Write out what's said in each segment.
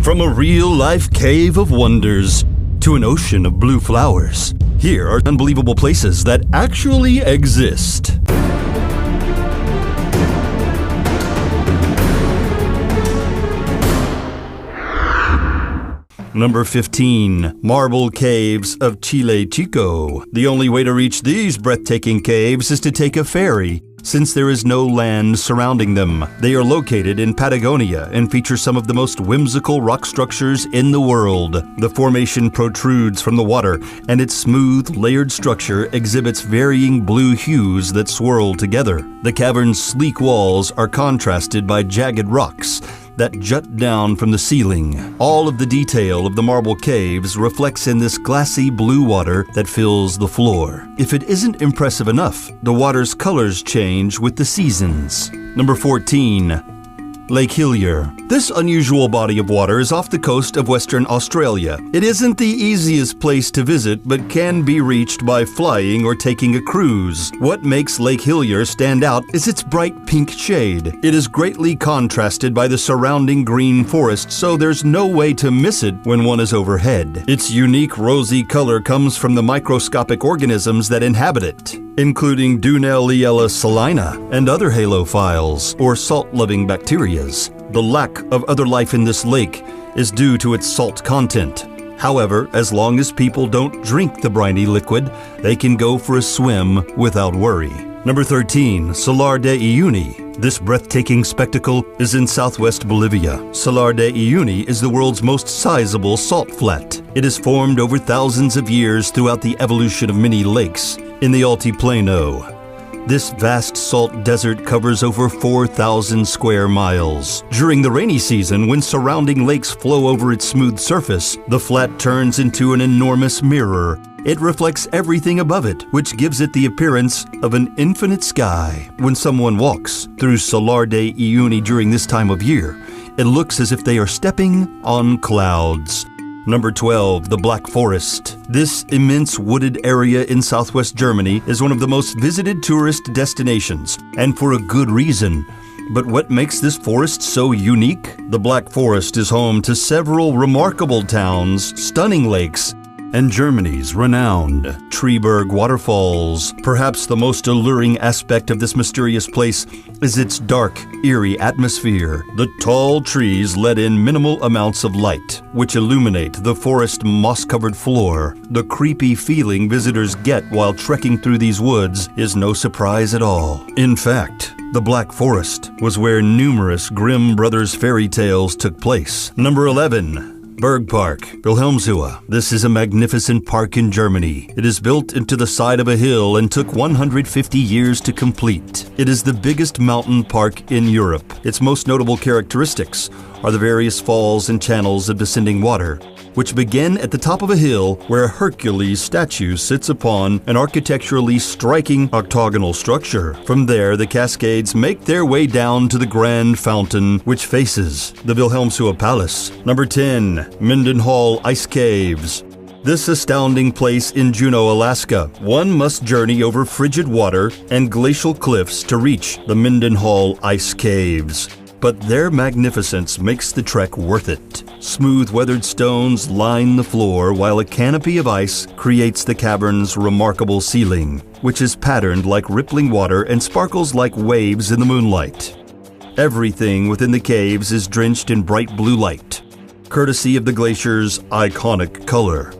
From a real-life cave of wonders to an ocean of blue flowers, here are unbelievable places that actually exist. Number 15. Marble Caves of Chile Chico. The only way to reach these breathtaking caves is to take a ferry, since there is no land surrounding them. They are located in Patagonia and feature some of the most whimsical rock structures in the world. The formation protrudes from the water, and its smooth, layered structure exhibits varying blue hues that swirl together. The cavern's sleek walls are contrasted by jagged rocks that jut down from the ceiling. All of the detail of the marble caves reflects in this glassy blue water that fills the floor. If it isn't impressive enough, the water's colors change with the seasons. Number 14. Lake Hillier. This unusual body of water is off the coast of Western Australia. It isn't the easiest place to visit, but can be reached by flying or taking a cruise. What makes Lake Hillier stand out is its bright pink shade. It is greatly contrasted by the surrounding green forest, so there's no way to miss it when one is overhead. Its unique rosy color comes from the microscopic organisms that inhabit it, including Dunelliella salina and other halophiles, or salt-loving bacteria. The lack of other life in this lake is due to its salt content. However, as long as people don't drink the briny liquid, they can go for a swim without worry. Number 13. Salar de Uyuni. This breathtaking spectacle is in southwest Bolivia. Salar de Uyuni is the world's most sizable salt flat. It has formed over thousands of years throughout the evolution of many lakes in the Altiplano. This vast salt desert covers over 4,000 square miles. During the rainy season, when surrounding lakes flow over its smooth surface, the flat turns into an enormous mirror. It reflects everything above it, which gives it the appearance of an infinite sky. When someone walks through Salar de Uyuni during this time of year, it looks as if they are stepping on clouds. Number 12. The Black Forest. This immense wooded area in southwest Germany is one of the most visited tourist destinations, and for a good reason. But what makes this forest so unique? The Black Forest is home to several remarkable towns, stunning lakes, and Germany's renowned Treberg waterfalls. Perhaps the most alluring aspect of this mysterious place is its dark, eerie atmosphere. The tall trees let in minimal amounts of light, which illuminate the forest moss-covered floor. The creepy feeling visitors get while trekking through these woods is no surprise at all. In fact, the Black Forest was where numerous Grimm Brothers fairy tales took place. Number 11. Bergpark, Wilhelmshöhe. This is a magnificent park in Germany. It is built into the side of a hill and took 150 years to complete. It is the biggest mountain park in Europe. Its most notable characteristics are the various falls and channels of descending water, which begin at the top of a hill where a Hercules statue sits upon an architecturally striking octagonal structure. From there, the cascades make their way down to the grand fountain, which faces the Wilhelmshöhe Palace. Number 10. Mendenhall Ice Caves. This astounding place in Juneau, Alaska. One must journey over frigid water and glacial cliffs to reach the Mendenhall Ice Caves. But their magnificence makes the trek worth it. Smooth weathered stones line the floor, while a canopy of ice creates the cavern's remarkable ceiling, which is patterned like rippling water and sparkles like waves in the moonlight. Everything within the caves is drenched in bright blue light, courtesy of the glacier's iconic color.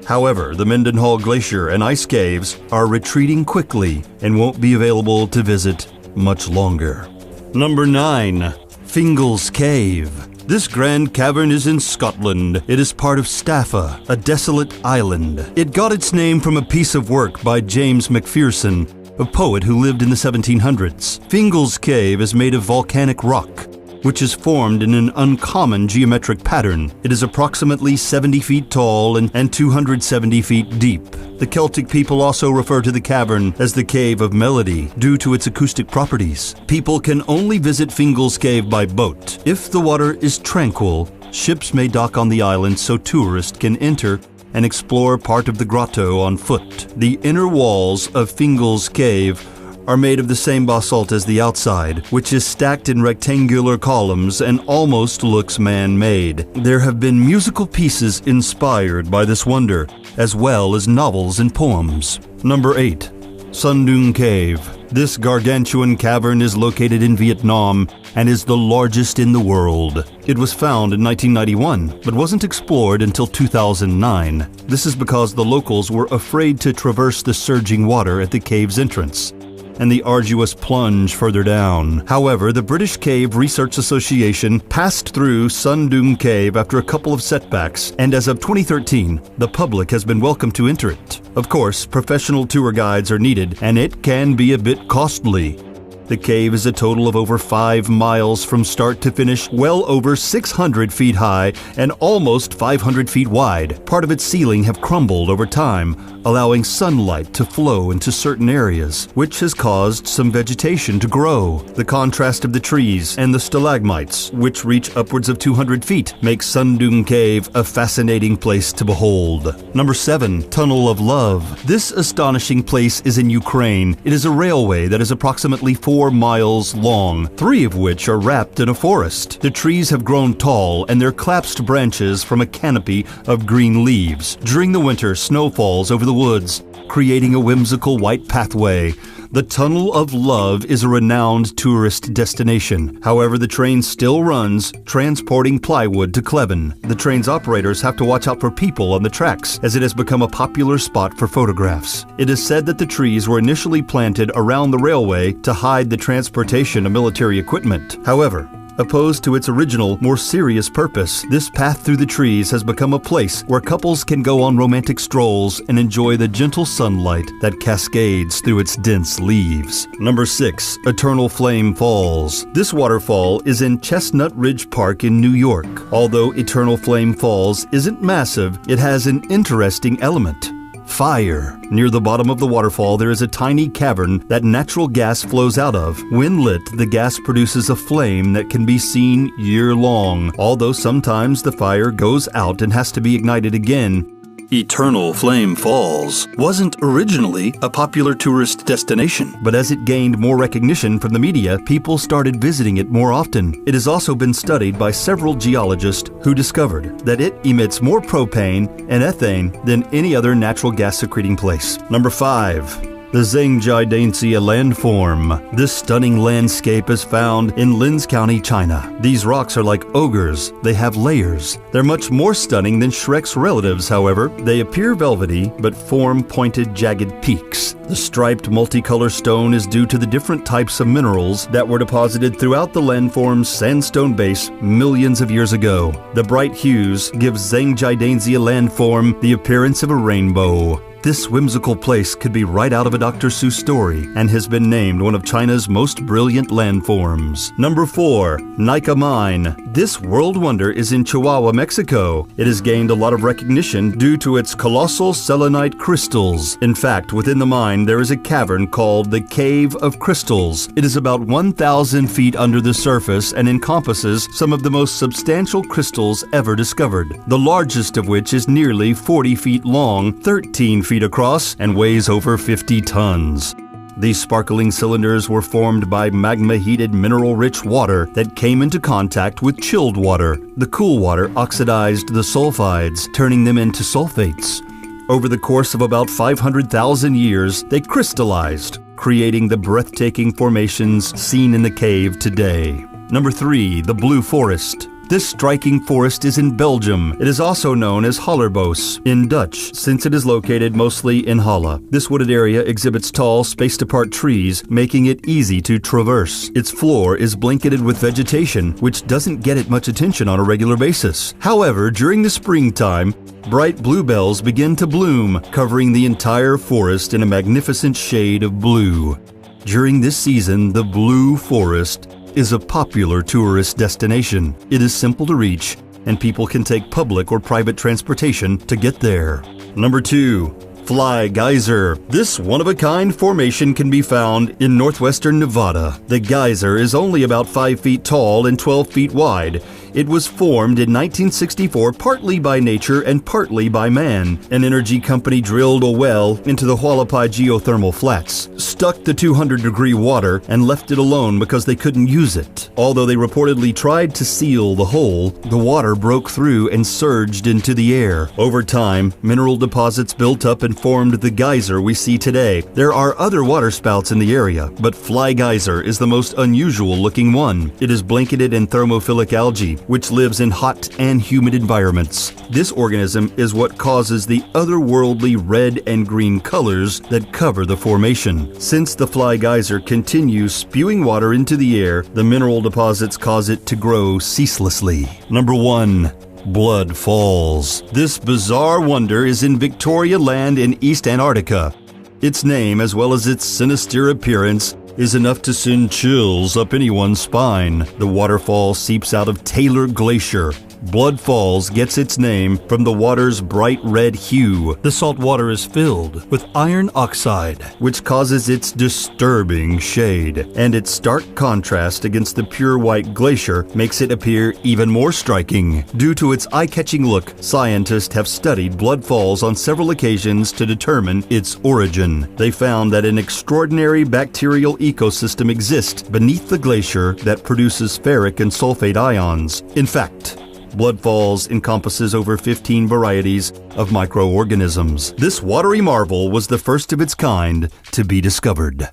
However, the Mendenhall Glacier and ice caves are retreating quickly and won't be available to visit much longer. Number 9. Fingal's Cave. This grand cavern is in Scotland. It is part of Staffa, a desolate island. It got its name from a piece of work by James Macpherson, a poet who lived in the 1700s. Fingal's Cave is made of volcanic rock, which is formed in an uncommon geometric pattern. It is approximately 70 feet tall and 270 feet deep. The Celtic people also refer to the cavern as the Cave of Melody due to its acoustic properties. People can only visit Fingal's Cave by boat. If the water is tranquil, ships may dock on the island so tourists can enter and explore part of the grotto on foot. The inner walls of Fingal's Cave are made of the same basalt as the outside, which is stacked in rectangular columns and almost looks man-made. There have been musical pieces inspired by this wonder, as well as novels and poems. Number 8. Sundung Cave. This gargantuan cavern is located in Vietnam and is the largest in the world. It was found in 1991, but wasn't explored until 2009. This is because the locals were afraid to traverse the surging water at the cave's entrance and the arduous plunge further down. However, the British Cave Research Association passed through Sundung Cave after a couple of setbacks, and as of 2013, the public has been welcome to enter it. Of course, professional tour guides are needed, and it can be a bit costly. The cave is a total of over 5 miles from start to finish, well over 600 feet high and almost 500 feet wide. Part of its ceiling have crumbled over time, allowing sunlight to flow into certain areas, which has caused some vegetation to grow. The contrast of the trees and the stalagmites, which reach upwards of 200 feet, make Sundung Cave a fascinating place to behold. Number 7. Tunnel of Love. This astonishing place is in Ukraine. It is a railway that is approximately 4 miles long, 3 of which are wrapped in a forest. The trees have grown tall and their collapsed branches from a canopy of green leaves. During the winter, snow falls over the woods, creating a whimsical white pathway. The Tunnel of Love is a renowned tourist destination. However, the train still runs, transporting plywood to Kleven. The train's operators have to watch out for people on the tracks, as it has become a popular spot for photographs. It is said that the trees were initially planted around the railway to hide the transportation of military equipment. However, opposed to its original, more serious purpose, this path through the trees has become a place where couples can go on romantic strolls and enjoy the gentle sunlight that cascades through its dense leaves. Number 6. Eternal Flame Falls. This waterfall is in Chestnut Ridge Park in New York. Although Eternal Flame Falls isn't massive, it has an interesting element: fire. Near the bottom of the waterfall, there is a tiny cavern that natural gas flows out of. When lit, the gas produces a flame that can be seen year-long, although sometimes the fire goes out and has to be ignited again. Eternal Flame Falls wasn't originally a popular tourist destination, but as it gained more recognition from the media, people started visiting it more often. It has also been studied by several geologists who discovered that it emits more propane and ethane than any other natural gas secreting place. Number 5. The Zhangjiadanxia landform. This stunning landscape is found in Linz County, China. These rocks are like ogres. They have layers. They're much more stunning than Shrek's relatives, however. They appear velvety, but form pointed, jagged peaks. The striped multicolor stone is due to the different types of minerals that were deposited throughout the landform's sandstone base millions of years ago. The bright hues give Zhangjiadanxia landform the appearance of a rainbow. This whimsical place could be right out of a Dr. Seuss story and has been named one of China's most brilliant landforms. Number 4. Nika Mine. This world wonder is in Chihuahua, Mexico. It has gained a lot of recognition due to its colossal selenite crystals. In fact, within the mine there is a cavern called the Cave of Crystals. It is about 1,000 feet under the surface and encompasses some of the most substantial crystals ever discovered, the largest of which is nearly 40 feet long, 13 feet across, and weighs over 50 tons. These sparkling cylinders were formed by magma-heated mineral-rich water that came into contact with chilled water. The cool water oxidized the sulfides, turning them into sulfates. Over the course of about 500,000 years, they crystallized, creating the breathtaking formations seen in the cave today. Number 3. The Blue Forest. This striking forest is in Belgium. It is also known as Hallerbos in Dutch, since it is located mostly in Halle. This wooded area exhibits tall, spaced-apart trees, making it easy to traverse. Its floor is blanketed with vegetation, which doesn't get it much attention on a regular basis. However, during the springtime, bright bluebells begin to bloom, covering the entire forest in a magnificent shade of blue. During this season, the Blue Forest is a popular tourist destination. It is simple to reach, and people can take public or private transportation to get there. Number 2. Fly Geyser. This one-of-a-kind formation can be found in northwestern Nevada. The geyser is only about 5 feet tall and 12 feet wide. It was formed in 1964 partly by nature and partly by man. An energy company drilled a well into the Hualapai geothermal flats, stuck the 200-degree water, and left it alone because they couldn't use it. Although they reportedly tried to seal the hole, the water broke through and surged into the air. Over time, mineral deposits built up and formed the geyser we see today. There are other water spouts in the area, but Fly Geyser is the most unusual-looking one. It is blanketed in thermophilic algae, which lives in hot and humid environments. This organism is what causes the otherworldly red and green colors that cover the formation. Since the Fly Geyser continues spewing water into the air, the mineral deposits cause it to grow ceaselessly. Number 1. Blood Falls. This bizarre wonder is in Victoria Land in East Antarctica. Its name, as well as its sinister appearance, is enough to send chills up anyone's spine. The waterfall seeps out of Taylor Glacier. Blood Falls gets its name from the water's bright red hue. The salt water is filled with iron oxide, which causes its disturbing shade, and its stark contrast against the pure white glacier makes it appear even more striking. Due to its eye-catching look, scientists have studied Blood Falls on several occasions to determine its origin. They found that an extraordinary bacterial ecosystem exists beneath the glacier that produces ferric and sulfate ions. In fact, Blood Falls encompasses over 15 varieties of microorganisms. This watery marvel was the first of its kind to be discovered.